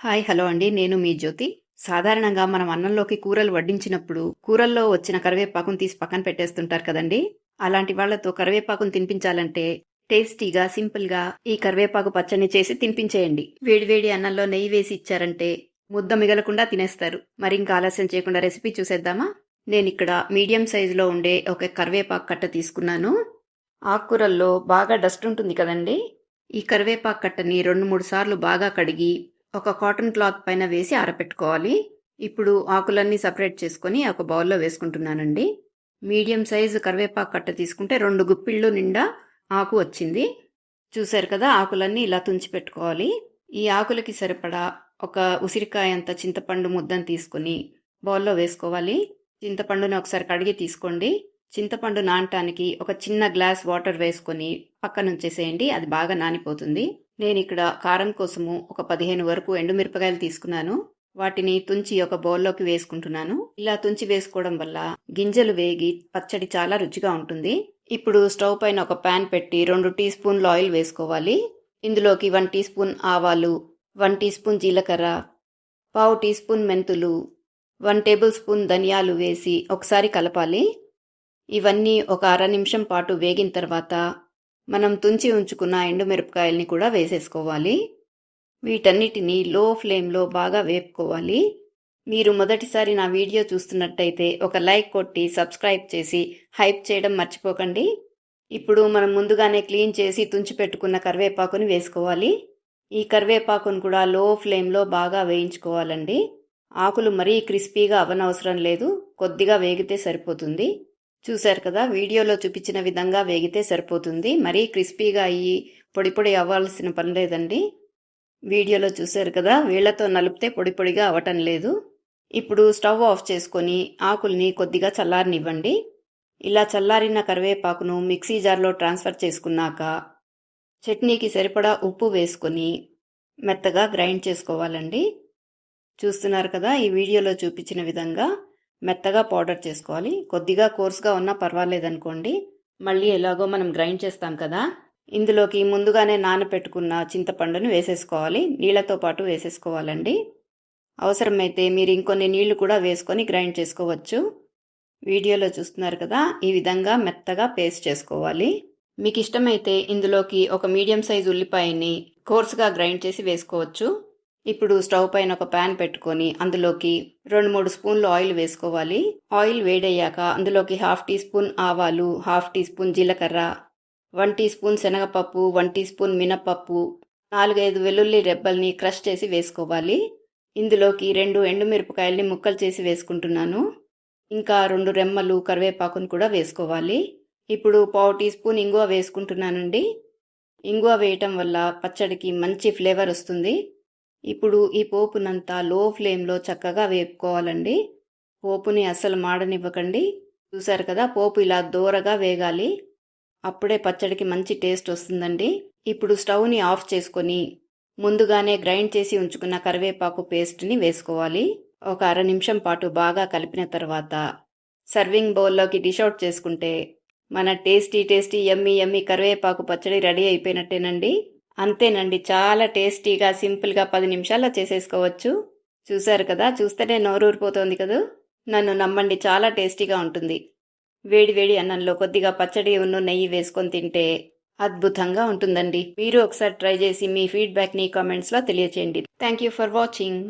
Hi hello అండి. నేను మీ జ్యోతి. సాధారణంగా మనం అన్నంలోకి కూరలు వడ్డించినప్పుడు కూరల్లో వచ్చిన కరివేపాకును తీసి పక్కన పెట్టేస్తుంటారు కదండి. అలాంటి వాళ్ళతో కరివేపాకును తినిపించాలంటే టేస్టీగా, సింపుల్గా ఈ కరివేపాకు పచ్చడిని చేసి తినిపించేయండి. వేడివేడి అన్నంలో నెయ్యి వేసి ఇచ్చారంటే ముద్ద మిగలకుండా తినేస్తారు. మరి ఇంకా ఆలస్యం చేయకుండా రెసిపీ చూసేద్దామా? నేనిక్కడ మీడియం సైజులో ఉండే ఒక కరివేపాకు కట్ట తీసుకున్నాను. ఆకుకూరల్లో బాగా డస్ట్ ఉంటుంది కదండి. ఈ కరివేపాకు కట్టని 2-3 సార్లు బాగా కడిగి ఒక కాటన్ క్లాత్ పైన వేసి ఆరబెట్టుకోవాలి. ఇప్పుడు ఆకులన్నీ సపరేట్ చేసుకొని ఒక బౌల్లో వేసుకుంటున్నానండి. మీడియం సైజు కరివేపాకు కట్ట తీసుకుంటే 2 గుప్పిళ్ళు నిండా ఆకు వచ్చింది. చూశారు కదా, ఆకులన్నీ ఇలా తుంచి పెట్టుకోవాలి. ఈ ఆకులకి సరిపడా ఒక ఉసిరికాయ అంత చింతపండు ముద్దను తీసుకొని బౌల్లో వేసుకోవాలి. చింతపండుని ఒకసారి కడిగి తీసుకోండి. చింతపండు నానటానికి ఒక చిన్న గ్లాస్ వాటర్ వేసుకొని పక్కన ఉంచేసేయండి. అది బాగా నానిపోతుంది. నేను ఇక్కడ కారం కోసము ఒక 15 వరకు ఎండుమిరపకాయలు తీసుకున్నాను. వాటిని తుంచి ఒక బౌల్లోకి వేసుకుంటున్నాను. ఇలా తుంచి వేసుకోవడం వల్ల గింజలు వేగి పచ్చడి చాలా రుచిగా ఉంటుంది. ఇప్పుడు స్టవ్ పైన ఒక పాన్ పెట్టి 2 టీ స్పూన్లు ఆయిల్ వేసుకోవాలి. ఇందులోకి 1 టీ స్పూన్ ఆవాలు, 1 టీ స్పూన్ జీలకర్ర, 1/2 టీ స్పూన్ మెంతులు, 1 టేబుల్ స్పూన్ ధనియాలు వేసి ఒకసారి కలపాలి. ఇవన్నీ ఒక అర నిమిషం పాటు వేగిన తర్వాత మనం తుంచి ఉంచుకున్న ఎండుమిరపకాయల్ని కూడా వేసేసుకోవాలి. వీటన్నిటిని లో ఫ్లేమ్లో బాగా వేపుకోవాలి. మీరు మొదటిసారి నా వీడియో చూస్తున్నట్టయితే ఒక లైక్ కొట్టి సబ్స్క్రైబ్ చేసి హైప్ చేయడం మర్చిపోకండి. ఇప్పుడు మనం ముందుగానే క్లీన్ చేసి తుంచి పెట్టుకున్న కరివేపాకుని వేసుకోవాలి. ఈ కరివేపాకును కూడా లో ఫ్లేమ్లో బాగా వేయించుకోవాలండి. ఆకులు మరీ క్రిస్పీగా అవనవసరం లేదు, కొద్దిగా వేగితే సరిపోతుంది. చూశారు కదా, వీడియోలో చూపించిన విధంగా వేగితే సరిపోతుంది. మరీ క్రిస్పీగా అయ్యి పొడి పొడి అవ్వాల్సిన పని లేదండి. వీడియోలో చూశారు కదా, వేళ్లతో నలిపితే పొడి పొడిగా అవ్వటం లేదు. ఇప్పుడు స్టవ్ ఆఫ్ చేసుకొని ఆకుల్ని కొద్దిగా చల్లారనివ్వండి. ఇలా చల్లారిన కరివేపాకును మిక్సీ జార్లో ట్రాన్స్ఫర్ చేసుకున్నాక చట్నీకి సరిపడా ఉప్పు వేసుకొని మెత్తగా గ్రైండ్ చేసుకోవాలండి. చూస్తున్నారు కదా, ఈ వీడియోలో చూపించిన విధంగా మెత్తగా పౌడర్ చేసుకోవాలి. కొద్దిగా కోర్స్గా ఉన్నా పర్వాలేదనుకోండి. మళ్ళీ ఎలాగో మనం గ్రైండ్ చేస్తాం కదా, ఇందులోకి ముందుగానే నానపెట్టుకున్న చింతపండుని వేసేసుకోవాలి. నీళ్లతో పాటు వేసేసుకోవాలండి. అవసరమైతే మీరు ఇంకొన్ని నీళ్లు కూడా వేసుకొని గ్రైండ్ చేసుకోవచ్చు. వీడియోలో చూస్తున్నారు కదా, ఈ విధంగా మెత్తగా పేస్ట్ చేసుకోవాలి. మీకు ఇష్టమైతే ఇందులోకి ఒక మీడియం సైజు ఉల్లిపాయని కోర్స్గా గ్రైండ్ చేసి వేసుకోవచ్చు. ఇప్పుడు స్టవ్ పైన ఒక ప్యాన్ పెట్టుకొని అందులోకి 2-3 స్పూన్లు ఆయిల్ వేసుకోవాలి. ఆయిల్ వేడయ్యాక అందులోకి 1/2 టీ స్పూన్ ఆవాలు, 1/2 టీ స్పూన్ జీలకర్ర, 1 టీ స్పూన్ శనగపప్పు, 1 టీ స్పూన్ మినపప్పు, 4-5 వెల్లుల్లి రెబ్బల్ని క్రష్ చేసి వేసుకోవాలి. ఇందులోకి 2 ఎండుమిరపకాయల్ని ముక్కలు చేసి వేసుకుంటున్నాను. ఇంకా 2 రెమ్మలు కరివేపాకును కూడా వేసుకోవాలి. ఇప్పుడు 1/2 టీ స్పూన్ ఇంగువ వేసుకుంటున్నానండి. ఇంగువ వేయటం వల్ల పచ్చడికి మంచి ఫ్లేవర్ వస్తుంది. ఇప్పుడు ఈ పోపునంతా లో ఫ్లేమ్లో చక్కగా వేపుకోవాలండి. పోపుని అస్సలు మాడనివ్వకండి. చూసారు కదా, పోపు ఇలా దోరగా వేగాలి. అప్పుడే పచ్చడికి మంచి టేస్ట్ వస్తుందండి. ఇప్పుడు స్టవ్ని ఆఫ్ చేసుకొని ముందుగానే గ్రైండ్ చేసి ఉంచుకున్న కరివేపాకు పేస్ట్ని వేసుకోవాలి. ఒక అర నిమిషం పాటు బాగా కలిపిన తర్వాత సర్వింగ్ బౌల్లోకి డిష్ అవుట్ చేసుకుంటే మన టేస్టీ యమ్మీ కరివేపాకు పచ్చడి రెడీ అయిపోయినట్టేనండి. అంతేనండి, చాలా టేస్టీగా సింపుల్గా 10 నిమిషాల్లో చేసేసుకోవచ్చు. చూశారు కదా, చూస్తేనే నోరూరిపోతోంది కదా. నన్ను నమ్మండి, చాలా టేస్టీగా ఉంటుంది. వేడి అన్నంలో కొద్దిగా పచ్చడి నెయ్యి వేసుకొని తింటే అద్భుతంగా ఉంటుందండి. మీరు ఒకసారి ట్రై చేసి మీ ఫీడ్బ్యాక్ని కామెంట్స్లో తెలియచేయండి. Thank you for watching.